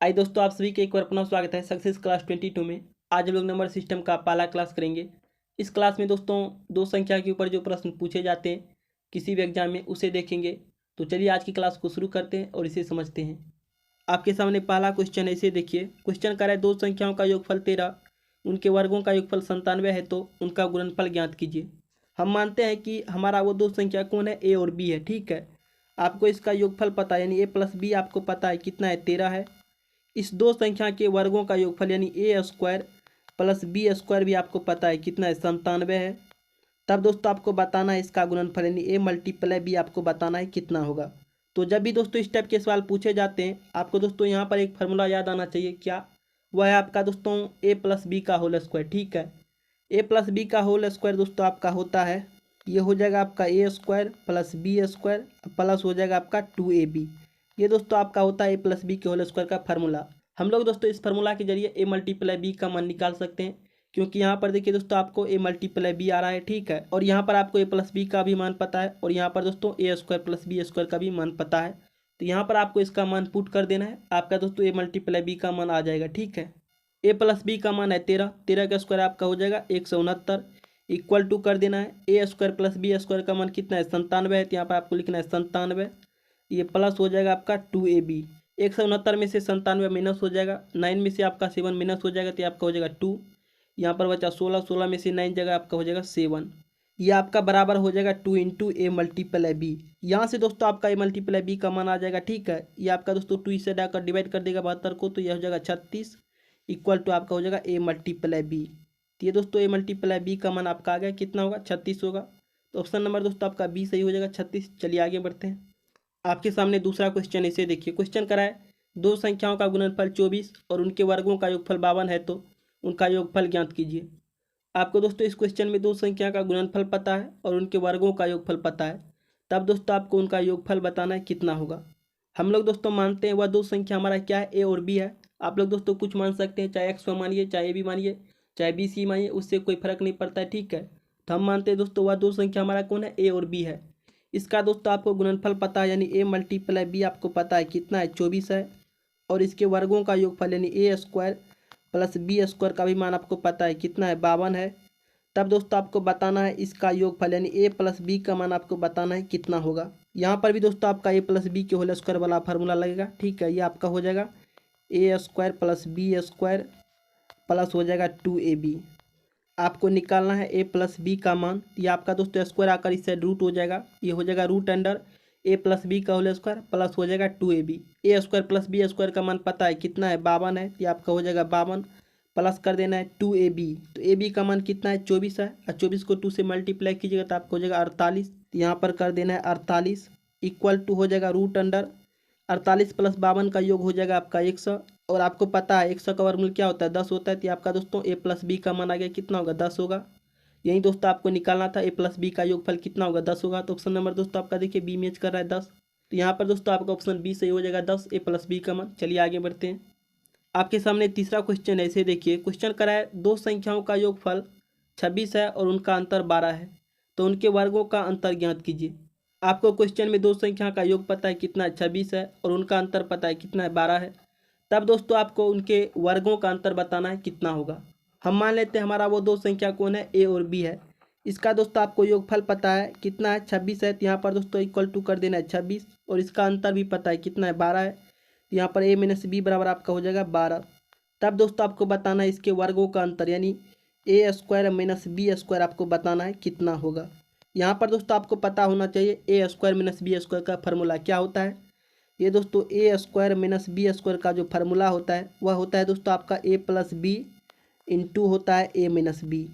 आई दोस्तों, आप सभी के एक बार अपना स्वागत है सक्सेस क्लास 22 में। आज हम लोग नंबर सिस्टम का पहला क्लास करेंगे। इस क्लास में दोस्तों दो संख्या के ऊपर जो प्रश्न पूछे जाते हैं किसी भी एग्जाम में उसे देखेंगे। तो चलिए आज की क्लास को शुरू करते हैं और इसे समझते हैं। आपके सामने पहला क्वेश्चन है, इसे देखिए। क्वेश्चन कर रहा है दो संख्याओं का योगफल 13, उनके वर्गों का योगफल 97 है, तो उनका गुणनफल ज्ञात कीजिए। हम मानते हैं कि हमारा वो दो संख्या कौन है, ए और बी है। ठीक है, आपको इसका योगफल पता है, यानी ए प्लस बी आपको पता है कितना है, 13 है। इस दो संख्या के वर्गों का योगफल यानी ए स्क्वायर प्लस बी स्क्वायर भी आपको पता है कितना है, 97 है। तब दोस्तों आपको बताना है इसका गुणनफल यानी ए मल्टीप्लाई बी आपको बताना है कितना होगा। तो जब भी दोस्तों इस टाइप के सवाल पूछे जाते हैं आपको दोस्तों यहाँ पर एक फार्मूला याद आना चाहिए। क्या? वह है आपका दोस्तों ए प्लस बी का होल स्क्वायर। ठीक है, ए प्लस बी का होल स्क्वायर दोस्तों आपका होता है, ये हो जाएगा आपका A square plus B square plus हो जाएगा आपका 2ab। ये दोस्तों आपका होता है ए प्लस बी के होल स्क्वायर का फार्मूला। हम लोग दोस्तों इस फार्मूला के जरिए ए मल्टीप्लाई बी का मान निकाल सकते हैं, क्योंकि यहाँ पर देखिए दोस्तों आपको ए मल्टीप्लाई बी आ रहा है। ठीक है, और यहाँ पर आपको ए प्लस बी का भी मान पता है और यहाँ पर दोस्तों ए स्क्वायर प्लस बी स्क्वायर का भी मान पता है। तो यहाँ पर आपको इसका मान पुट कर देना है, आपका दोस्तों ए मल्टीप्लाई बी का मान आ जाएगा। ठीक है, ए प्लस बी का मान है 13, 13 का स्क्वायर आपका हो जाएगा 169, इक्वल टू कर देना है ए स्क्वायर प्लस बी स्क्वायर का मान कितना है, 97 है। तो यहाँ पर आपको लिखना है 97, ये प्लस हो जाएगा आपका 2ab। 169 में से 97 माइनस हो जाएगा, 9 में से आपका 7 माइनस हो जाएगा तो आपका हो जाएगा 2। यहाँ पर बचा 16, 16 में से 9 जगह आपका हो जाएगा 7। ये आपका बराबर हो जाएगा 2 इंटू ए मल्टीप्लाई बी। यहाँ से दोस्तों आपका ए मल्टीप्लाई बी का मान आ जाएगा। ठीक है, ये आपका दोस्तों 2 से डाकर डिवाइड कर देगा 72 को, तो यह हो जाएगा 36, इक्वल टू आपका हो जाएगा ए मल्टीप्लाई बी। तो ये दोस्तों ए मल्टीप्लाई बी का मान आपका आ गया, कितना होगा, 36 होगा। तो ऑप्शन नंबर दोस्तों आपका बी सही हो जाएगा, 36। चलिए आगे बढ़ते हैं। आपके सामने दूसरा क्वेश्चन, इसे देखिए। क्वेश्चन करा है दो संख्याओं का गुणनफल 24 और उनके वर्गों का योगफल 52 है, तो उनका योगफल ज्ञात कीजिए। आपको दोस्तों इस क्वेश्चन में दो संख्या का गुणनफल पता है और उनके वर्गों का योगफल पता है, तब दोस्तों आपको उनका योगफल बताना है कितना होगा। हम लोग दोस्तों मानते हैं वह दो संख्या हमारा क्या है, ए और बी है। आप लोग दोस्तों कुछ मान सकते हैं, चाहे एक्स मानिए, चाहे ए बी मानिए, चाहे बी सी मानिए, उससे कोई फर्क नहीं पड़ता है। ठीक है, तो हम मानते हैं दोस्तों वह दो संख्या हमारा कौन है, ए और बी है। इसका दोस्तों आपको गुणनफल पता है, यानी ए मल्टीप्लाई बी आपको पता है कितना है, 24 है। और इसके वर्गों का योगफल यानी ए स्क्वायर प्लस बी स्क्वायर का भी मान आपको पता है कितना है, 52 है। तब दोस्तों आपको बताना है इसका योगफल यानी ए प्लस बी का मान आपको बताना है कितना होगा। यहाँ पर भी दोस्तों आपका ए प्लस बी के होल स्क्वायर वाला फार्मूला लगेगा। ठीक है, ये आपका हो जाएगा A square plus B square plus हो जाएगा 2ab। आपको निकालना है ए प्लस बी का मान। ये आपका दोस्तों स्क्वायर आकर इससे रूट हो जाएगा, ये हो जाएगा रूट अंडर ए प्लस बी का होल स्क्वायर प्लस हो जाएगा 2ab। ए स्क्वायर प्लस बी स्क्वायर का मान पता है कितना है, 52 है। ये आपका हो जाएगा 52 प्लस कर देना है 2ab। तो ए बी का मान कितना है, 24 है, और 24 को 2 से मल्टीप्लाई कीजिएगा तो आपको हो जाएगा 48। तो यहाँ पर कर देना है 48, इक्वल टू हो जाएगा रूट अंडर 48 प्लस 52 का योग हो जाएगा आपका 100। और आपको पता है 100 का वर्गमूल क्या होता है, 10 होता है। तो आपका दोस्तों ए प्लस बी का मान आ गया, कितना होगा, 10 होगा। यही दोस्तों आपको निकालना था ए प्लस बी का योगफल कितना होगा, 10 होगा। तो ऑप्शन नंबर दोस्तों आपका देखिए बी मैच कर रहा है 10। तो यहाँ पर दोस्तों आपका ऑप्शन बी सही हो जाएगा, 10 ए प्लस बी का मान। चलिए आगे बढ़ते हैं। आपके सामने तीसरा क्वेश्चन है, इसे देखिए। क्वेश्चन करा है दो संख्याओं का योगफल 26 है और उनका अंतर 12 है, तो उनके वर्गों का अंतर ज्ञात कीजिए। आपको क्वेश्चन में दो संख्या का योग पता है कितना है, 26 है, और उनका अंतर पता है कितना है, 12 है। तब दोस्तों आपको उनके वर्गों का अंतर बताना है कितना होगा। हम मान लेते हैं हमारा वो दो संख्या कौन है, ए और बी है। इसका दोस्तों आपको योगफल पता है कितना है, 26 है। तो यहाँ पर दोस्तों इक्वल टू कर देना है 26, और इसका अंतर भी पता है कितना है, 12 है। तो यहाँ पर ए माइनस बी बराबर आपका हो जाएगा 12। तब दोस्तों आपको बताना है इसके वर्गों का अंतर, यानी ए स्क्वायर माइनस बी स्क्वायर आपको बताना है कितना होगा। यहाँ पर दोस्तों आपको पता होना चाहिए ए स्क्वायर माइनस बी स्क्वायर का फार्मूला क्या होता है। ये दोस्तों ए स्क्वायर माइनस बी स्क्वायर का जो फार्मूला होता है वह होता है दोस्तों आपका ए प्लस बी इंटू होता है ए माइनस बी।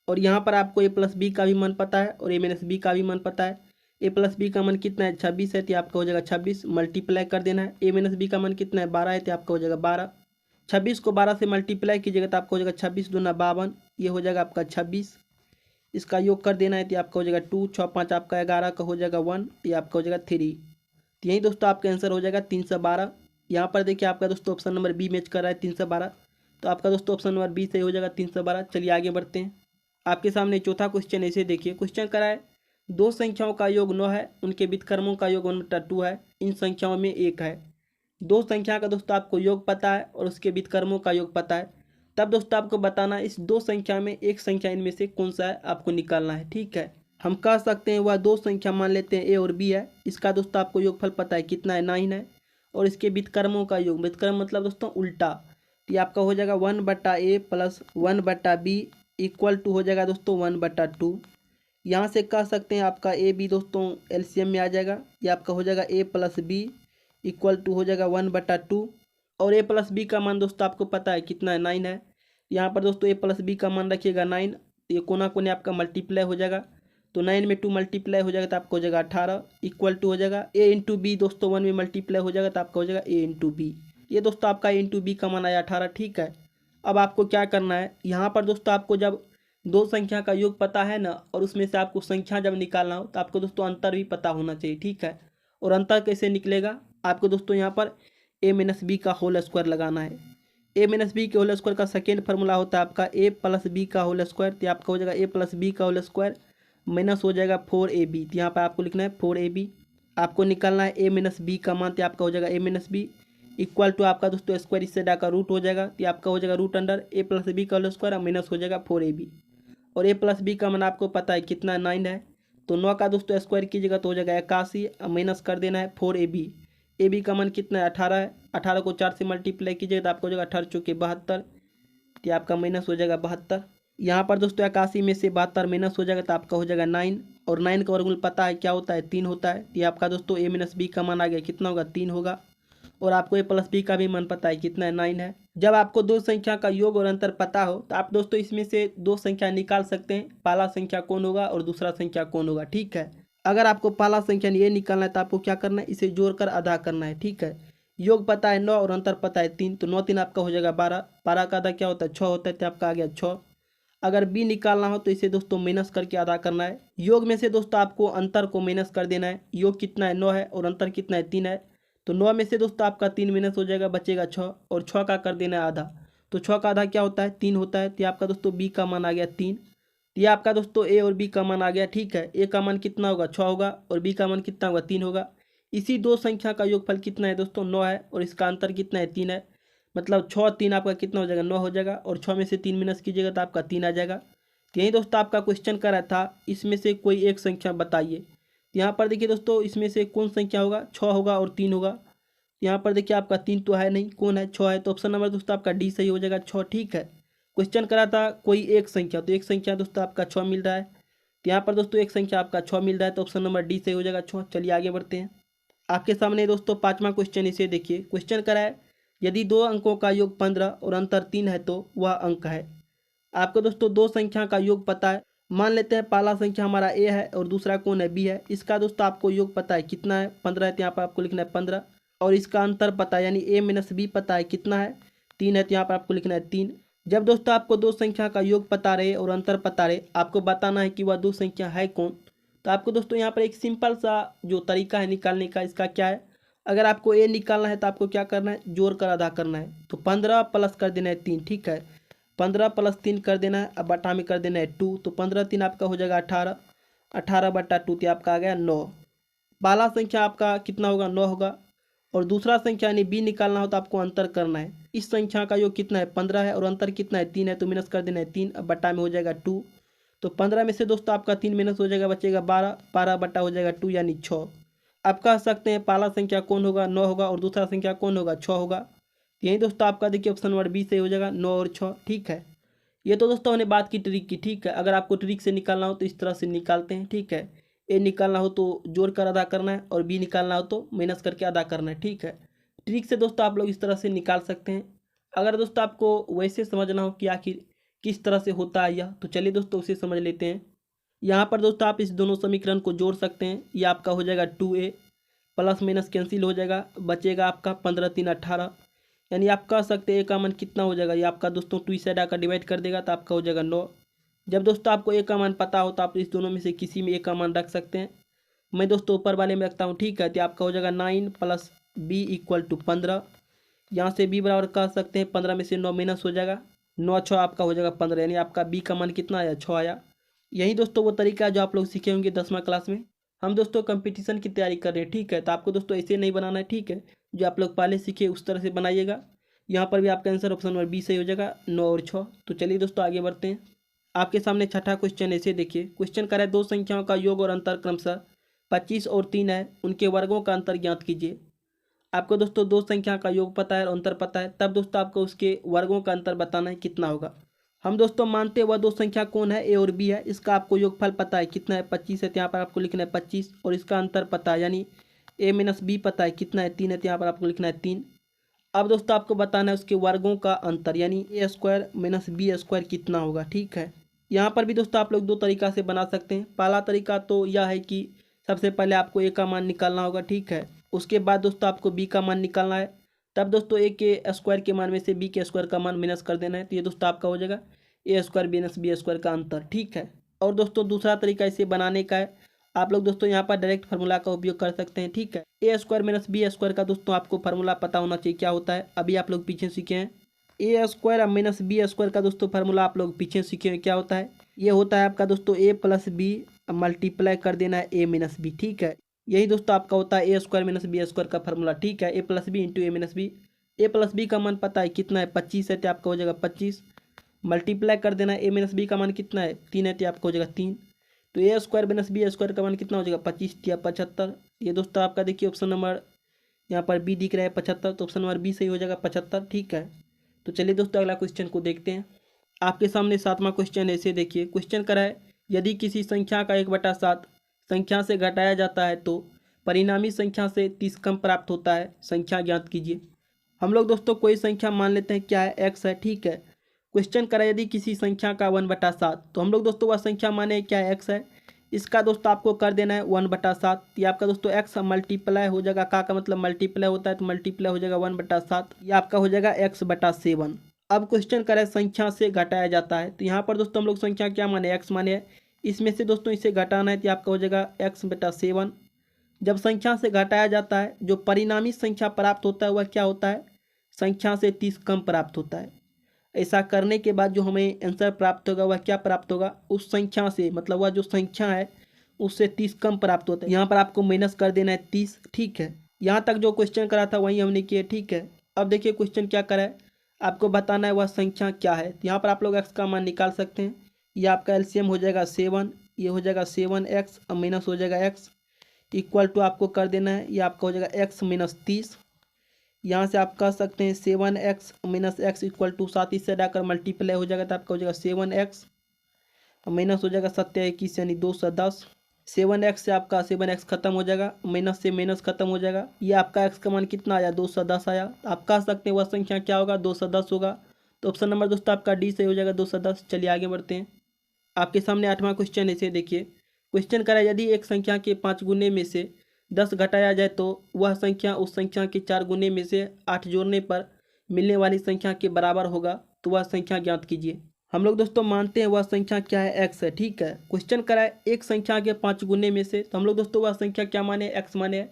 और यहाँ पर आपको ए प्लस बी का भी मान पता है और ए माइनस बी का भी मान पता है। ए प्लस बी का मान कितना है, 26 है। तो आपका हो जाएगा 26, मल्टीप्लाई कर देना है। ए माइनस बी का मान कितना है, 12 है। तो आपका हो जाएगा 12। 26 को 12 से मल्टीप्लाई कीजिएगा तो आपका हो जाएगा 26 दूना 52, ये हो जाएगा आपका 26। इसका योग कर देना है तो आपका हो जाएगा 2, 6, 5 आपका 11 का हो जाएगा 1, ये आपका हो जाएगा 3। तो यही दोस्तों आपका आंसर हो जाएगा 312। यहाँ पर देखिए आपका दोस्तों ऑप्शन नंबर बी मैच कर रहा है 312। तो आपका दोस्तों ऑप्शन नंबर बी सही हो जाएगा 312। चलिए आगे बढ़ते हैं। आपके सामने चौथा क्वेश्चन है, इसे देखिए। क्वेश्चन करा है दो संख्याओं का योग 9 है, उनके व्युत्क्रमों का योग 1/2 है, इन संख्याओं में एक है। दो संख्या का दोस्तों आपको योग पता है और उसके व्युत्क्रमों का योग पता है, तब दोस्तों आपको बताना है इस दो संख्या में एक संख्या इनमें से कौन सा है, आपको निकालना है। ठीक है, हम कह सकते हैं वह दो संख्या मान लेते हैं ए और बी है। इसका दोस्तों आपको योगफल पता है कितना है, 9 है। और इसके व्युत्क्रमों का योग, व्युत्क्रम मतलब दोस्तों उल्टा, तो ये आपका हो जाएगा 1/a plus 1/b equal to हो जाएगा दोस्तों 1/2। यहाँ से कह सकते हैं आपका ए बी दोस्तों एलसीएम में आ जाएगा, ये आपका हो जाएगा a plus b equal to हो जाएगा 1/2। और a प्लस बी का मान दोस्तों आपको पता है कितना है, 9 है। यहाँ पर दोस्तों a प्लस बी का मान रखिएगा 9, ये कोना कोने आपका मल्टीप्लाई हो जाएगा, तो 9 में 2 मल्टीप्लाई हो जाएगा तो आपका हो जाएगा 18 इक्वल टू हो जाएगा a इंटू बी दोस्तों 1 में मल्टीप्लाई हो जाएगा तो आपका हो जाएगा a इंटू बी। ये दोस्तों आपका a इंटू बी का मान आया 18। ठीक है, अब आपको क्या करना है, यहाँ पर दोस्तों आपको जब दो संख्या का योग पता है ना, और उसमें से आपको संख्या जब निकालना हो तो आपको दोस्तों अंतर भी पता होना चाहिए। ठीक है, और अंतर कैसे निकलेगा, आपको दोस्तों यहाँ पर a माइनस बी का होल स्क्वायर लगाना है। a माइनस बी के होल स्क्वायर का सेकेंड फार्मूला होता है आपका a प्लस बी का होल स्क्वायर, तो आपका हो जाएगा a प्लस बी का होल स्क्वायर माइनस हो जाएगा 4ab। तो यहाँ पर आपको लिखना है 4ab, आपको निकालना है a माइनस बी का मान, तो आपका हो जाएगा a minus b equal to आपका दोस्तों स्क्वायर इससे डाका रूट हो जाएगा, तो आपका हो जाएगा root under a plus B का होल स्क्वायर माइनस हो जाएगा 4ab। और a प्लस बी का मान आपको पता है कितना 9 है, तो 9 का दोस्तों स्क्वायर कीजिएगा तो हो जाएगा 81, माइनस कर देना है 4ab। ए बी का मान कितना है 18 है, 18 को 4 से मल्टीप्लाई कीजिएगा तो आपको हो जाएगा 18 चौके 72, तो आपका माइनस हो जाएगा 72। यहाँ पर दोस्तों 81 में से 72 माइनस हो जाएगा तो आपका हो जाएगा 9, और 9 का वर्गमूल पता है क्या होता है, 3 होता है। तो आपका दोस्तों a माइनस बी का मान आ गया कितना होगा, 3 होगा। और आपको a प्लस बी का भी मान पता है कितना है, 9 है। जब आपको दो संख्या का योग और अंतर पता हो तो आप दोस्तों इसमें से दो संख्या निकाल सकते हैं, पहला संख्या कौन होगा और दूसरा संख्या कौन होगा। ठीक है, अगर आपको पहला संख्या ये निकालना है तो आपको क्या करना है, इसे जोड़कर आधा करना है। ठीक है, योग पता है 9 और अंतर पता है 3, तो 9 3 आपका हो जाएगा 12, 12 का आधा क्या होता है 6 होता है, तो आपका आ गया 6। अगर बी निकालना हो तो इसे दोस्तों माइनस करके आधा करना है। योग में से दोस्तों आपको अंतर को माइनस कर देना है। योग कितना है 9 है और अंतर कितना है 3 है, तो 9 में से दोस्तों आपका 3 माइनस हो जाएगा, बचेगा 6, और 6 का कर देना है आधा, तो 6 का आधा क्या होता है 3 होता है। तो आपका दोस्तों बी का मान आ गया 3, ये आपका दोस्तों ए और बी का मान आ गया। ठीक है, ए का मान कितना होगा 6 होगा और बी का मान कितना होगा 3 होगा। इसी दो संख्या का योगफल कितना है दोस्तों 9 है, और इसका अंतर कितना है 3 है, मतलब 6 3 आपका कितना हो जाएगा 9 हो जाएगा, और 6 में से 3 माइनस कीजिएगा तो आपका 3 आ जाएगा। तो यही दोस्तों आपका क्वेश्चन कर रहा था, इसमें से कोई एक संख्या बताइए। यहाँ पर देखिए दोस्तों इसमें से कौन संख्या होगा, 6 होगा और 3 होगा। यहाँ पर देखिए आपका 3 तो है नहीं, कौन है 6 है, तो ऑप्शन नंबर दोस्तों आपका डी सही हो जाएगा 6। ठीक है, क्वेश्चन करा था कोई एक संख्या, तो एक संख्या दोस्तों आपका 6 मिल रहा है, तो यहाँ पर दोस्तों एक संख्या आपका 6 मिल रहा है, तो ऑप्शन नंबर डी सही हो जाएगा 6। चलिए आगे बढ़ते हैं। आपके सामने दोस्तों 5वां क्वेश्चन, इसे देखिए। क्वेश्चन करा है यदि दो अंकों का योग 15 और अंतर 3 है तो वह अंक है। आपको दोस्तों दो संख्या का योग पता है, मान लेते हैं पहला संख्या हमारा ए है और दूसरा कौन है बी है। इसका दोस्तों आपको योग पता है कितना है 15 है, तो यहाँ पर आपको लिखना है 15, और इसका अंतर पता है यानी ए माइनस बी पता है कितना है 3 है, तो यहाँ पर आपको लिखना है 3। जब दोस्तों आपको दो संख्या का योग पता रहे और अंतर पता रहे, आपको बताना है कि वह दो संख्या है कौन। तो आपको दोस्तों यहाँ पर एक सिंपल सा जो तरीका है निकालने का, इसका क्या है, अगर आपको ए निकालना है तो आपको क्या करना है, जोड़ कर आधा करना है। तो 15 प्लस कर देना है 3। ठीक है, 15 प्लस 3 कर देना है, अब बटा में कर देना है 2, तो 15 3 आपका हो जाएगा 18, 18/2 तो आपका आ गया 9। पहला संख्या आपका कितना होगा 9 होगा, और दूसरा संख्या यानी बी निकालना हो तो आपको अंतर करना है। इस संख्या का योग कितना है 15 है और अंतर कितना है 3 है, तो माइनस कर देना है 3, अब बटा में हो जाएगा 2, तो 15 में से दोस्तों आपका 3 माइनस हो जाएगा, बचेगा 12, 12 बटा हो जाएगा 2 यानी 6। आप कह सकते हैं पहला संख्या कौन होगा 9 होगा और दूसरा संख्या कौन होगा 6 होगा। यही दोस्तों आपका देखिए ऑप्शन नंबर बी सही हो जाएगा 9 और 6। ठीक है, ये तो दोस्तों हमने बात की ट्रिक की। ठीक है, अगर आपको ट्रिक से निकालना हो तो इस तरह से निकालते हैं। ठीक है, ए निकालना हो तो जोड़ कर अदा करना है, और बी निकालना हो तो माइनस करके अदा करना है। ठीक है, ट्रिक से दोस्तों आप लोग इस तरह से निकाल सकते हैं। अगर दोस्तों आपको वैसे समझना हो कि आखिर किस तरह से होता है यह, तो चलिए दोस्तों उसे समझ लेते हैं। यहाँ पर दोस्तों आप इस दोनों समीकरण को जोड़ सकते हैं। ये आपका हो जाएगा 2a, प्लस माइनस कैंसिल हो जाएगा, बचेगा आपका 15 3 18, यानी आप कह सकते हैं ए का मान कितना हो जाएगा, ये आपका दोस्तों 2 साइड आकर डिवाइड कर देगा तो आपका हो जाएगा 9। जब दोस्तों आपको ए का मान पता हो तो आप इस दोनों में से किसी में ए का मान रख सकते हैं। मैं दोस्तों ऊपर वाले में रखता हूँ। ठीक है, तो आपका हो जाएगा 9 प्लस बी इक्वल टू 15, यहाँ से बी बराबर कह सकते हैं 15 में से 9 माइनस हो जाएगा, 9 6 आपका हो जाएगा 15, यानी आपका बी का मान कितना आया 6 आया। यही दोस्तों वो तरीका है जो आप लोग सीखे होंगे 10वां क्लास में। हम दोस्तों कंपटीशन की तैयारी कर रहे हैं। ठीक है, तो आपको दोस्तों ऐसे नहीं बनाना है। ठीक है, जो आप लोग पहले सीखे उस तरह से बनाइएगा। यहाँ पर भी आपका आंसर ऑप्शन नंबर बी सही हो जाएगा, 9 और 6। तो चलिए दोस्तों आगे बढ़ते हैं। आपके सामने छठा क्वेश्चन ऐसे देखिए, क्वेश्चन कर रहा है दो संख्याओं का योग और अंतर क्रमशः 25 और 3 है, उनके वर्गों का अंतर ज्ञात कीजिए। आपको दोस्तों दो संख्या का योग पता है और अंतर पता है, तब दोस्तों आपको उसके वर्गों का अंतर बताना है कितना होगा। हम दोस्तों मानते हैं वह दो संख्या कौन है, ए और बी है। इसका आपको योगफल पता है कितना है, 25 है, तो यहाँ पर आपको लिखना है 25। और इसका अंतर पता है यानी ए माइनस बी पता है कितना है, 3 है, तो यहाँ पर आपको लिखना है 3। अब दोस्तों आपको बताना है उसके वर्गों का अंतर यानी ए स्क्वायर माइनस बी स्क्वायर कितना होगा। ठीक है, यहाँ पर भी दोस्तों आप लोग दो तरीका से बना सकते हैं। पहला तरीका तो यह है कि सबसे पहले आपको ए का मान निकालना होगा। ठीक है, उसके बाद दोस्तों आपको बी का मान निकालना है, तब दोस्तों ए के स्क्वायर के मान में से बी के स्क्वायर का मान माइनस कर देना है। तो ये दोस्तों आपका हो जाएगा A square minus B square का अंतर। ठीक है, और दोस्तों दूसरा तरीका इसे बनाने का है, आप लोग दोस्तों यहाँ पर डायरेक्ट फार्मूला का उपयोग कर सकते हैं। ठीक है, ए स्क्वायर माइनस बी स्क्वायर का दोस्तों आपको फार्मूला पता होना चाहिए क्या होता है, अभी आप लोग पीछे सीखे हैं। ए स्क्वायर माइनस बी स्क्वायर का दोस्तों फार्मूला आप लोग पीछे सीखे हैं क्या होता है, ये होता है आपका दोस्तों ए प्लस बी मल्टीप्लाई कर देना है ए माइनस बी। ठीक है, यही दोस्तों आपका होता है ए स्क्वायर माइनस बी स्क्वायर का फार्मूला। ठीक है, A plus B into A minus B. A plus B का मान पता है कितना है, 25 है, तो आपका हो जाएगा 25 मल्टीप्लाई कर देना है ए माइनस बी का मान कितना है, 3 है, तो आपका हो जाएगा 3। तो ए स्क्वायर माइनस बी स्क्वायर का मान कितना हो जाएगा, 25 या 75। ये दोस्तों आपका देखिए ऑप्शन नंबर यहाँ पर बी दिख रहा है 75, तो ऑप्शन नंबर बी सही हो जाएगा 75। ठीक है, तो चलिए दोस्तों अगला क्वेश्चन को देखते हैं। आपके सामने सातवां क्वेश्चन ऐसे देखिए, क्वेश्चन करा है यदि किसी संख्या का 1/7 संख्या से घटाया जाता है तो परिणामी संख्या से 30 कम प्राप्त होता है, संख्या ज्ञात कीजिए। हम लोग दोस्तों कोई संख्या मान लेते हैं क्या है, एक्स है। ठीक है, क्वेश्चन करा यदि किसी संख्या का 1/7, तो हम लोग दोस्तों वह संख्या माने क्या है, एक्स है। इसका दोस्तों आपको कर देना है 1/7। ये आपका दोस्तों एक्स मल्टीप्लाई हो जाएगा, का मतलब मल्टीप्लाई होता है, तो मल्टीप्लाई हो जाएगा 1/7, ये आपका हो जाएगा x/7। अब क्वेश्चन करें संख्या से घटाया जाता है, तो यहाँ पर दोस्तों हम लोग संख्या क्या माने, एक्स माने है। इसमें से दोस्तों इसे घटाना है, तो आपका हो जाएगा x/7। जब संख्या से घटाया जाता है जो परिणामी संख्या प्राप्त होता है वह क्या होता है, संख्या से 30 कम प्राप्त होता है। ऐसा करने के बाद जो हमें आंसर प्राप्त होगा वह क्या प्राप्त होगा, उस संख्या से मतलब वह जो संख्या है उससे 30 कम प्राप्त होता है। यहाँ पर आपको माइनस कर देना है 30। ठीक है, यहाँ तक जो क्वेश्चन करा था वही हमने किया। ठीक है, अब देखिए क्वेश्चन क्या करा है, आपको बताना है वह संख्या क्या है। यहाँ पर आप लोग एक्स का मान निकाल सकते हैं, यह आपका एलसीएम हो जाएगा 7, ये हो जाएगा 7x और माइनस हो जाएगा x इक्वल टू आपको कर देना है, ये आपका हो जाएगा x माइनस 30। यहाँ से आप कह सकते हैं 7x minus x equal to 7, इससे डाकर मल्टीप्लाई हो जाएगा, तो आपका हो जाएगा 7x माइनस हो जाएगा 7×21 यानी 210। 7x से आपका 7x खत्म हो जाएगा, माइनस से माइनस खत्म हो जाएगा, ये आपका x का मान कितना आया, 210 आया। आप कह सकते हैं वह संख्या क्या होगा, 210 होगा। तो ऑप्शन नंबर दोस्तों आपका डी सही हो जाएगा 210। चलिए आगे बढ़ते हैं। आपके सामने 8वां क्वेश्चन ऐसे देखिए, क्वेश्चन करा यदि एक संख्या के 5 गुने में से 10 घटाया जाए तो वह संख्या उस संख्या के 4 गुने में से 8 जोड़ने पर मिलने वाली संख्या के बराबर होगा, तो वह संख्या ज्ञात कीजिए। हम लोग दोस्तों मानते हैं वह संख्या क्या है, एक्स है। ठीक है, क्वेश्चन करा है एक संख्या के 5 गुने में से, तो हम लोग दोस्तों वह संख्या क्या माने, एक्स माने।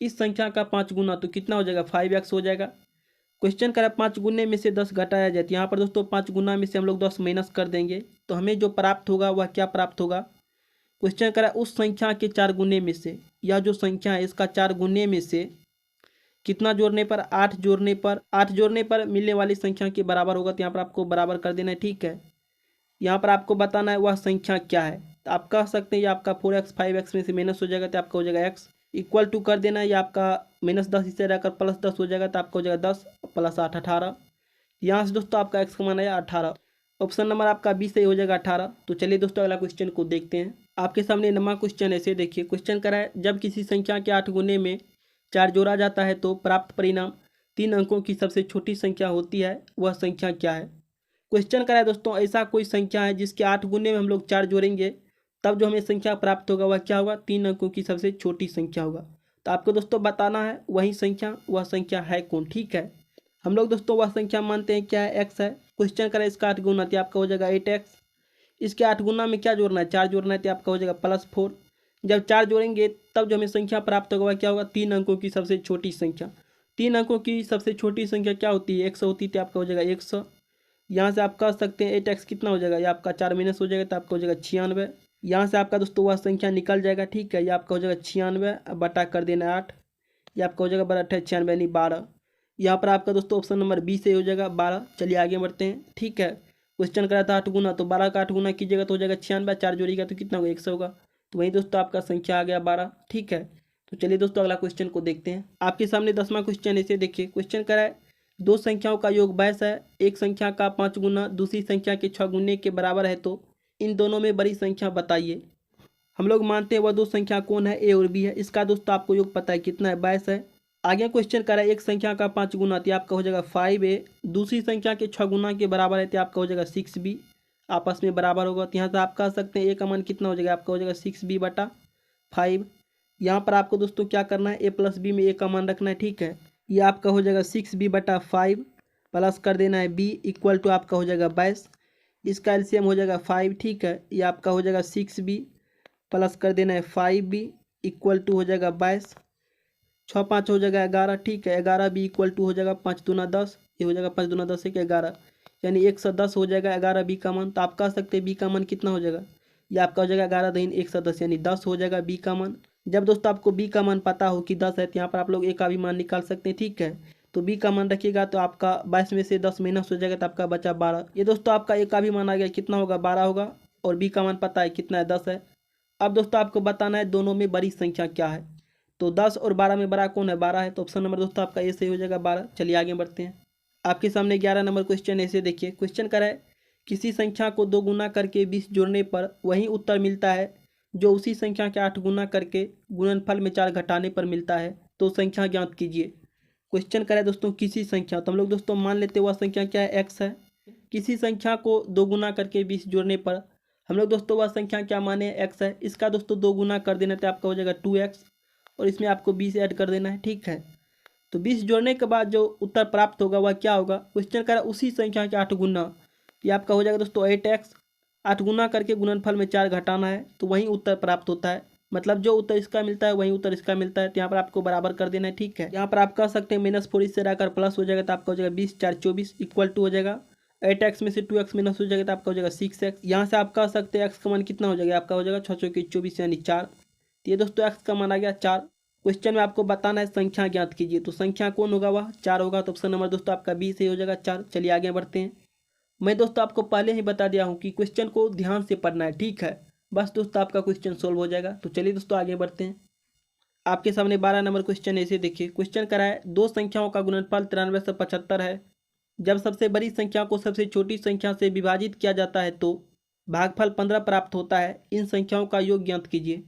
इस संख्या का 5 गुना तो कितना हो जाएगा, 5x हो जाएगा। क्वेश्चन करा 5 गुने में से 10 घटाया जाए, तो यहाँ पर दोस्तों 5 गुना में से हम लोग 10 माइनस कर देंगे, तो हमें जो प्राप्त होगा वह क्या प्राप्त होगा। क्वेश्चन करा उस संख्या के 4 गुने में से, यह जो संख्या है इसका 4 गुने में से कितना जोड़ने पर, 8 जोड़ने पर मिलने वाली संख्या के बराबर होगा, तो यहाँ पर आपको बराबर कर देना है। ठीक है, यहाँ पर आपको बताना है वह संख्या क्या है। तो आप कह सकते हैं ये आपका 4x 5x में से माइनस हो जाएगा, तो आपका हो जाएगा x इक्वल टू कर देना है, ये आपका -10 इससे रहकर +10 हो जाएगा, तो आपका हो जाएगा 10 + 8 18। यहाँ से दोस्तों आपका x का मान आया 18, ऑप्शन नंबर आपका बी सही हो जाएगा 18। तो चलिए दोस्तों अगला क्वेश्चन को देखते हैं। आपके सामने 9वां क्वेश्चन ऐसे देखिए, क्वेश्चन करा है जब किसी संख्या के 8 गुने में 4 जोड़ा जाता है तो प्राप्त परिणाम 3 अंकों की सबसे छोटी संख्या होती है, वह संख्या क्या है। क्वेश्चन करा है दोस्तों ऐसा कोई संख्या है जिसके 8 गुने में हम लोग 4 जोड़ेंगे तब जो हमें संख्या प्राप्त होगा वह क्या होगा, 3 अंकों की सबसे छोटी संख्या होगा। तो आपको दोस्तों बताना है वही संख्या, वह संख्या है कौन। ठीक है, हम लोग दोस्तों वह संख्या मानते हैं क्या है, एक्स है। क्वेश्चन करें इसका 8 गुना, तो आपका हो जाएगा 8x। इसके 8 गुना में क्या जोड़ना है, 4 जोड़ना है, तो आपका हो जाएगा +4। जब 4 जोड़ेंगे तब जो हमें संख्या प्राप्त होगा क्या होगा, 3 अंकों की सबसे छोटी संख्या। 3 अंकों की सबसे छोटी संख्या क्या होती है, 100 होती है, तो आपका हो जाएगा 100। यहाँ से आप कह सकते हैं 8x कितना हो जाएगा, ये आपका 4 माइनस हो जाएगा, तो आपका हो जाएगा 96। यहाँ से आपका दोस्तों वह संख्या निकल जाएगा। ठीक है, ये आपका हो जाएगा 96 बटा कर देना 8, ये आपका हो जाएगा 12 8 96 यानी 12। यहाँ पर आपका दोस्तों ऑप्शन नंबर बी से हो जाएगा 12। चलिए आगे बढ़ते हैं। ठीक है, क्वेश्चन करा था 8 गुना, तो 12 का 8 गुना कीजिएगा तो हो जाएगा 96, 4 जोड़िएगा तो कितना होगा 100 होगा। तो वही दोस्तों आपका संख्या आ गया 12। ठीक है, तो चलिए दोस्तों अगला क्वेश्चन को देखते हैं। आपके सामने 10वां क्वेश्चन ऐसे देखिए, क्वेश्चन करा है दो संख्याओं का योग 22 है, एक संख्या का 5 गुना दूसरी संख्या के 6 गुने के बराबर है, तो इन दोनों में बड़ी संख्या बताइए। हम लोग मानते हैं वह दो संख्या कौन है, ए और बी है। इसका दोस्तों आपको योग पता है कितना है, 22 है। आगे क्वेश्चन करा है एक संख्या का 5 गुना, तो आपका हो जाएगा 5a, दूसरी संख्या के 6 गुना के बराबर है, तो आपका हो जाएगा 6b, आपस में बराबर होगा। तो यहाँ से आप कह सकते हैं ए का मान कितना हो जाएगा, आपका हो जाएगा 6b/5। यहाँ पर आपको दोस्तों क्या करना है, ए प्लस बी में ए का मान रखना है। ठीक है, ये आपका हो जाएगा 6b/5 प्लस कर देना है b इक्वल टू आपका हो जाएगा 22, इसका एलसीएम हो जाएगा 5। ठीक है, ये आपका हो जाएगा 6b प्लस कर देना है 5b इक्वल टू हो जाएगा 22, 6 5 हो जाएगा 11। ठीक है, 11b इक्वल टू हो जाएगा 5 दूना 10, ये हो जाएगा 5 दूना 10 है 11, यानी 110 हो जाएगा 11b का मान। तो आप कह सकते हैं b का मान कितना हो जाएगा, ये आपका हो जाएगा 11 दूनी 110 यानी 10 हो जाएगा b का मान। जब दोस्तों आपको b का मान पता हो कि 10 है, तो यहाँ पर आप लोग a का भी मान निकाल सकते हैं। ठीक है, तो b का मान रखिएगा तो आपका 22 में से 10 माइनस हो जाएगा, तो आपका बचा 12। ये दोस्तों आपका a का भी मान आ गया, कितना होगा 12 होगा, और b का मान पता है कितना है 10 है। अब दोस्तों आपको बताना है दोनों में बड़ी संख्या क्या है, तो 10 और 12 में बड़ा कौन है, 12 है, तो ऑप्शन नंबर दोस्तों आपका ए से हो जाएगा 12। चलिए आगे बढ़ते हैं। आपके सामने 11 नंबर क्वेश्चन ऐसे देखिए, क्वेश्चन करा है किसी संख्या को 2 गुना करके 20 जोड़ने पर वही उत्तर मिलता है जो उसी संख्या के 8 गुना करके गुणनफल में 4 घटाने पर मिलता है, तो संख्या ज्ञात कीजिए। क्वेश्चन करा है दोस्तों किसी संख्या, तो हम लोग दोस्तों मान लेते हैं वह संख्या क्या है, एक्स है। किसी संख्या को 2 गुना करके 20 जोड़ने पर हम लोग दोस्तों वह संख्या क्या माने, एक्स है। इसका दोस्तों 2 गुना कर देना तो आपका हो जाएगा 2x, और इसमें आपको 20 ऐड कर देना है। ठीक है, तो 20 जोड़ने के बाद जो उत्तर प्राप्त होगा वह क्या होगा, क्वेश्चन करा उसी संख्या के 8 गुना, ये आपका हो जाएगा दोस्तों 8x, 8 गुना करके गुणनफल में 4 घटाना है, तो वही उत्तर प्राप्त होता है। मतलब जो उत्तर इसका मिलता है वही उत्तर इसका मिलता है, तो यहाँ पर आपको बराबर कर देना है। ठीक है, यहाँ पर आप कह सकते हैं -4 इससे रहकर प्लस हो जाएगा, तो आपका हो जाएगा 20 4 24 इक्वल टू हो जाएगा 8x में से 2x माइनस हो जाएगा, तो आपका हो जाएगा 6x। यहाँ से आप कह सकते हैं x का मान कितना हो जाएगा, आपका हो जाएगा 6 चौके 24 यानी 4। तो ये दोस्तों x का मान आ गया 4। क्वेश्चन में आपको बताना है संख्या ज्ञात कीजिए, तो संख्या कौन होगा, वह 4 होगा, तो ऑप्शन नंबर दोस्तों आपका बी से हो जाएगा 4। चलिए आगे बढ़ते हैं। मैं दोस्तों आपको पहले ही बता दिया हूँ कि क्वेश्चन को ध्यान से पढ़ना है। ठीक है, बस दोस्तों आपका क्वेश्चन सोल्व हो जाएगा। तो चलिए दोस्तों आगे बढ़ते हैं। आपके सामने 12 नंबर क्वेश्चन ऐसे देखिए, क्वेश्चन करा है दो संख्याओं का गुणनफल 93 से 75 है। जब सबसे बड़ी संख्या को सबसे छोटी संख्या से विभाजित किया जाता है तो भागफल 15 प्राप्त होता है। इन संख्याओं का योग ज्ञात कीजिए।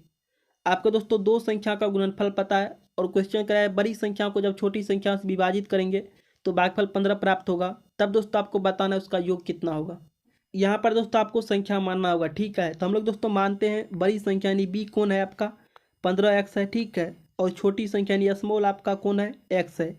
आपको दोस्तों दो संख्या का गुणनफल पता है, और क्वेश्चन करा है बड़ी संख्या को जब छोटी संख्या से विभाजित करेंगे तो भागफल 15 प्राप्त होगा। तब दोस्तों आपको बताना है उसका योग कितना होगा। यहाँ पर दोस्तों आपको संख्या मानना होगा। ठीक है, तो हम लोग दोस्तों मानते हैं बड़ी संख्या यानी बी कौन है आपका 15x है। ठीक है, और छोटी संख्या यानी स्मॉल आपका कौन है, x है।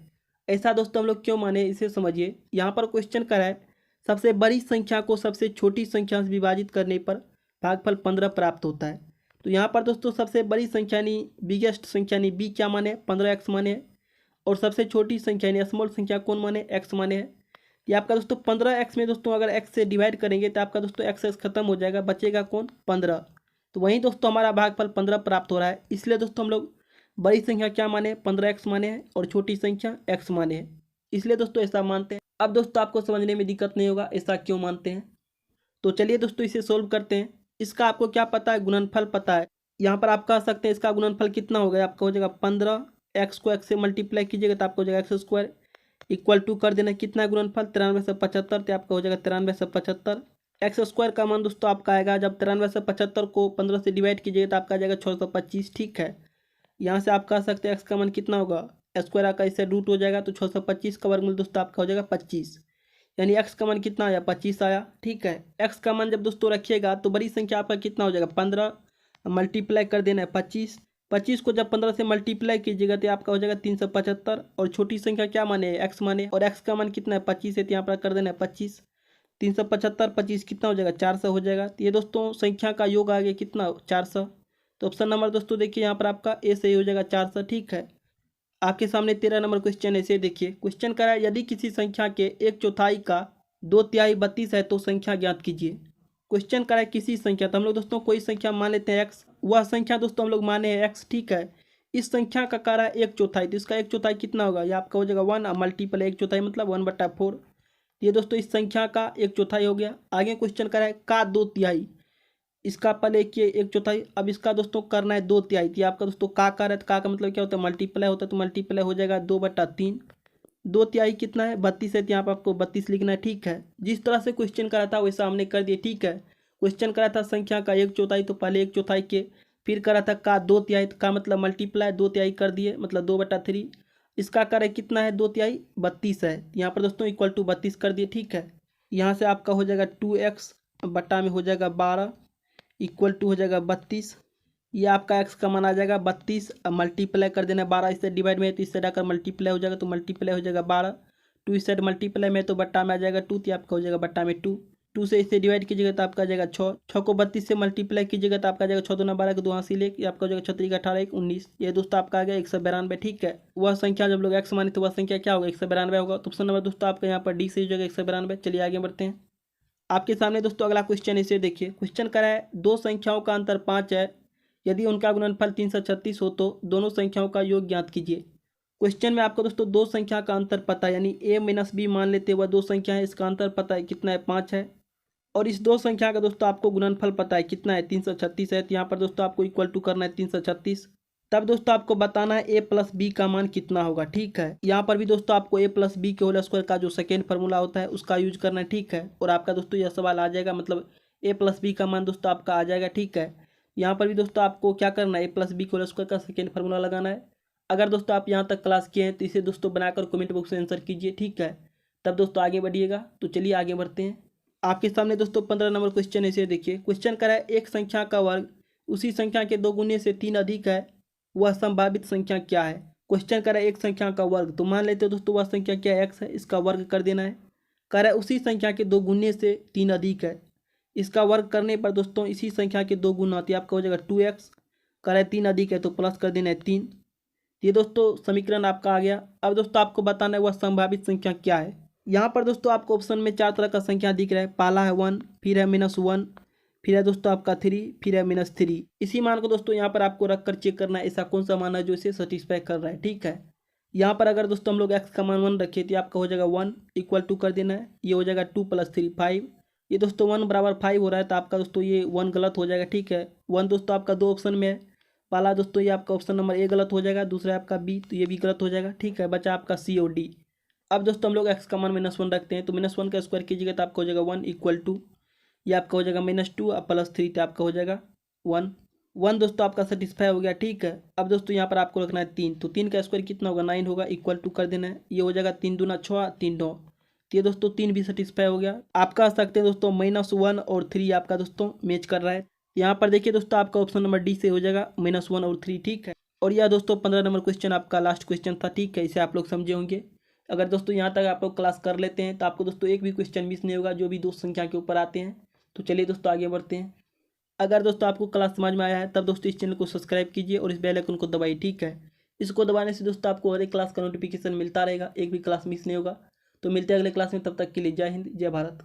ऐसा दोस्तों हम लोग क्यों माने, इसे समझिए। यहाँ पर क्वेश्चन करा है सबसे बड़ी संख्या को सबसे छोटी संख्या से विभाजित करने पर भागफल 15 प्राप्त होता है। तो यहाँ पर दोस्तों सबसे बड़ी संख्या यानी बिगेस्ट संख्या यानी बी क्या माने, 15x माने है, और सबसे छोटी संख्या यानी स्मॉल संख्या कौन माने, x माने है। ये आपका दोस्तों 15x में दोस्तों अगर x से डिवाइड करेंगे तो आपका दोस्तों x खत्म हो जाएगा, बचेगा कौन, 15। तो वहीं दोस्तों हमारा भागफल 15 प्राप्त हो रहा है। इसलिए दोस्तों हम लोग बड़ी संख्या क्या माने, 15x माने हैं, और छोटी संख्या x माने हैं, इसलिए दोस्तों ऐसा मानते हैं। अब दोस्तों आपको समझने में दिक्कत नहीं होगा ऐसा क्यों मानते हैं। तो चलिए दोस्तों इसे सोल्व करते हैं। इसका आपको क्या पता है, गुणनफल पता है। यहाँ पर आप कह सकते हैं इसका गुणनफल कितना हो गया, आपका हो जाएगा 15, x को x से मल्टीप्लाई कीजिएगा तो आपको हो जाएगा x² इक्वल टू कर देना कितना गुणनफल 93 से 75, तो आपका हो जाएगा 93 से 75। x² का मान दोस्तों आपका आएगा जब 93 से 75 को 15 से डिवाइड कीजिएगा तो आपका आ जाएगा 625। ठीक है, यहाँ से आप कह सकते हैं x का मान कितना होगा, स्क्वायर का इससे रूट हो जाएगा तो 625 का वर्गमूल दोस्तों आपका हो जाएगा 25, यानी x का मान कितना आया, 25 आया। ठीक है, x का मान जब दोस्तों रखिएगा तो बड़ी संख्या आपका कितना हो जाएगा, 15 मल्टीप्लाई कर देना है 25, 25 को जब 15 से मल्टीप्लाई कीजिएगा तो आपका हो जाएगा 375, और छोटी संख्या क्या माने, x माने, और x का मान कितना है 25 है, तो यहाँ पर कर देना है 25, 375 25 कितना हो जाएगा, 400 हो जाएगा। तो ये दोस्तों संख्या का योग आ गया कितना, 400। तो ऑप्शन नंबर दोस्तों देखिए यहाँ पर आपका ए सही हो जाएगा 400। ठीक है, आपके सामने 13 नंबर क्वेश्चन ऐसे देखिए, क्वेश्चन करा है यदि किसी संख्या के 1/4 का 2/3 32 है तो संख्या ज्ञात कीजिए। क्वेश्चन करा है किसी संख्या, तो हम लोग दोस्तों कोई संख्या मान लेते हैं x, वह संख्या दोस्तों हम लोग माने हैं x। ठीक है, इस संख्या का कार्य है 1/4, तो इसका 1/4 कितना होगा, ये आपका हो जाएगा 1 मल्टीपल 1/4 मतलब 1/4। ये दोस्तों इस संख्या का 1/4 हो गया। आगे क्वेश्चन करा है का 2/3, इसका पहले किए 1/4, अब इसका दोस्तों करना है 2/3। तो आपका दोस्तों का है, तो का मतलब क्या होता है, मल्टीप्लाई होता है, तो मल्टीप्लाई हो जाएगा 2/3। 2/3 कितना है, 32 है, तो यहाँ पर आपको 32 लिखना है। ठीक है, जिस तरह से क्वेश्चन करा था वैसा हमने कर दिया। ठीक है, क्वेश्चन करा था संख्या का 1/4, तो पहले 1/4 के, फिर करा था का 2/3, तो का मतलब मल्टीप्लाई 2/3 कर दिए मतलब 2/3। इसका कार्य कितना है 2/3 32 है, यहाँ पर दोस्तों इक्वल टू 32 कर दिए। ठीक है, यहाँ से आपका हो जाएगा 2x बटा में हो जाएगा 12 इक्वल टू हो जाएगा 32। ये आपका x का मान आ जाएगा 32, मल्टीप्लाई कर देना 12 इससे डिवाइड में है, तो इससे डाकर मल्टीप्लाई हो जाएगा, तो मल्टीप्लाई हो जाएगा 12। 2 इस साइड मल्टीप्लाई में तो बट्टा में आ जाएगा 2, तो आपका हो जाएगा बट्टा में 2। 2 से इससे डिवाइड कीजिएगा तो आपका आ जाएगा 6। 6 को 32 से मल्टीप्लाई कीजिएगा तो आपका आ जाएगा 6 दूना 12 के 2 हासिल एक, ये आपका हो जाएगा 6 18 1 19। ये दोस्तों आपका आ गया 192। ठीक है, वह संख्या जब लोग x माने तो वह संख्या क्या होगा 192 होगा। तो ऑप्शन नंबर दोस्तों आपका यहाँ पर डी से हो जाएगा 192। चलिए आगे बढ़ते हैं। आपके सामने दोस्तों अगला क्वेश्चन इसे देखिए। क्वेश्चन करा है दो संख्याओं का अंतर 5 है, यदि उनका गुणनफल 336 हो तो दोनों संख्याओं का योग ज्ञात कीजिए। क्वेश्चन में आपको दोस्तों दो संख्या का अंतर पता है, यानी a माइनस बी मान लेते हैं, वह दो संख्या है, इसका अंतर पता है कितना है 5 है, और इस दो संख्या का दोस्तों आपको गुणनफल पता है कितना है 336 है। तो यहाँ पर दोस्तों आपको इक्वल टू करना है 336। तब दोस्तों आपको बताना है a प्लस बी का मान कितना होगा। ठीक है, यहाँ पर भी दोस्तों आपको a प्लस बी के होल स्क्वायर का जो सेकेंड फार्मूला होता है उसका यूज करना है। ठीक है, और आपका दोस्तों यह सवाल आ जाएगा, मतलब a प्लस बी का मान दोस्तों आपका आ जाएगा। ठीक है, यहाँ पर भी दोस्तों आपको क्या करना है, a प्लस बी के होल स्क्वायर का सेकेंड फार्मूला लगाना है। अगर दोस्तों आप यहाँ तक क्लास किए हैं तो इसे दोस्तों बनाकर कमेंट बॉक्स में आंसर कीजिए। ठीक है, तब दोस्तों आगे बढ़िएगा। तो चलिए आगे बढ़ते हैं। आपके सामने दोस्तों 15 नंबर क्वेश्चन ऐसे देखिए। क्वेश्चन करा है एक संख्या का वर्ग उसी संख्या के 2 गुने से 3 अधिक है, वह संभावित संख्या क्या है। क्वेश्चन करा है एक संख्या का वर्ग, तो मान लेते हैं दोस्तों वह संख्या क्या है, x है, इसका वर्ग कर देना है। कह रहा है उसी संख्या के 2 गुने से 3 अधिक है, इसका वर्ग करने पर दोस्तों इसी संख्या के 2 गुना आती है, आपका हो जाएगा 2x। कह रहा है 3 अधिक है तो प्लस कर देना है 3। ये दोस्तों समीकरण आपका आ गया। अब दोस्तों आपको बताना है वह संभावित संख्या क्या है। यहाँ पर दोस्तों आपको ऑप्शन में 4 तरह का संख्या दिख रहा है। पहला है 1, फिर है -1, फिर है दोस्तों आपका 3, फिर है -3। इसी मान को दोस्तों यहाँ पर आपको रख कर चेक करना है ऐसा कौन सा मान है जो इसे सेटिस्फाई कर रहा है। ठीक है, यहाँ पर अगर दोस्तों हम लोग x का मान 1 रखे तो आपका हो जाएगा 1 इक्वल टू कर देना है, ये हो जाएगा 2 + 3 5। ये दोस्तों 1 बराबर 5 हो रहा है, तो आपका दोस्तों ये 1 गलत हो जाएगा। ठीक है, 1 दोस्तों आपका 2 ऑप्शन में है। पहला दोस्तों ये आपका ऑप्शन नंबर ए गलत हो जाएगा, दूसरा आपका बी, तो ये भी गलत हो जाएगा। ठीक है, बचा आपका सी और डी। अब दोस्तों हम लोग x का मान -1 रखते हैं, तो -1 का स्क्वायर कीजिएगा तो आपका हो जाएगा 1 इक्वल टू, ये आपका हो जाएगा -2 और +3, तो आपका हो जाएगा 1। 1 दोस्तों आपका सेटिस्फाई हो गया। ठीक है, अब दोस्तों यहाँ पर आपको रखना है 3, तो 3 का स्क्वायर कितना होगा 9 होगा, इक्वल टू कर देना है, ये हो जाएगा 3 दूना 6 3 9। तो ये दोस्तों 3 भी सेटिस्फाई हो गया। आप कह सकते हैं दोस्तों -1 और 3 आपका दोस्तों मैच कर रहा है। यहाँ पर देखिए दोस्तों आपका ऑप्शन नंबर डी से हो जाएगा -1 और 3। ठीक है, और यह दोस्तों 15 नंबर क्वेश्चन आपका लास्ट क्वेश्चन था। ठीक है, इसे आप लोग समझे होंगे। अगर दोस्तों यहाँ तक आप लोग क्लास कर लेते हैं तो आपको दोस्तों एक भी क्वेश्चन मिस नहीं होगा जो भी दो संख्या के ऊपर आते हैं। तो चलिए दोस्तों आगे बढ़ते हैं। अगर दोस्तों आपको क्लास समझ में आया है तब दोस्तों इस चैनल को सब्सक्राइब कीजिए और इस बेल आइकन को दबाइए। ठीक है, इसको दबाने से दोस्तों आपको हर एक क्लास का नोटिफिकेशन मिलता रहेगा, एक भी क्लास मिस नहीं होगा। तो मिलते हैं अगले क्लास में, तब तक के लिए जय हिंद जय भारत।